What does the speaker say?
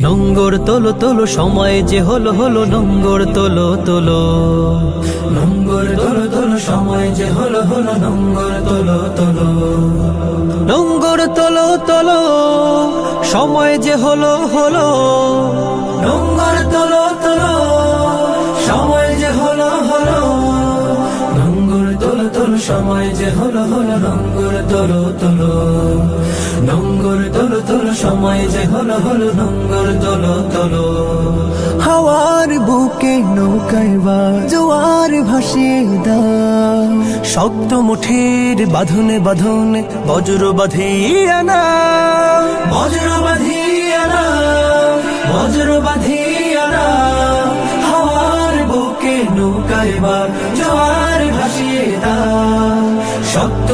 নঙ্গর তোলো তোলো সময় যে হলো হলো নঙ্গর তোলো তোলো নঙ্গর তোলো তোলো সময় যে হলো হলো নঙ্গর তোলো তোলো নঙ্গর তোলো তোলো সময় যে হলো হলো নঙ্গর তোলো তোলো সময় যে হলো হলো নঙ্গর তোলো তোলো সময় যে হলো হলো নঙ্গর তোলো তোলো নঙ্গর তোলো তোলো সময় যে হলো হলো নঙ্গর তোলো তোলো হাওয়ার বুকে নৌকায় বা জোয়ার ভাসিয়ে দাও শক্ত মুঠির বাঁধনে বাঁধনে বজ্র বাঁধিয়া না বজ্র বাঁধিয়া না বজ্র বাঁধিয়া না হাওয়ার বুকে নৌকায় বা জোয়ার ভাসিয়ে দাও শক্ত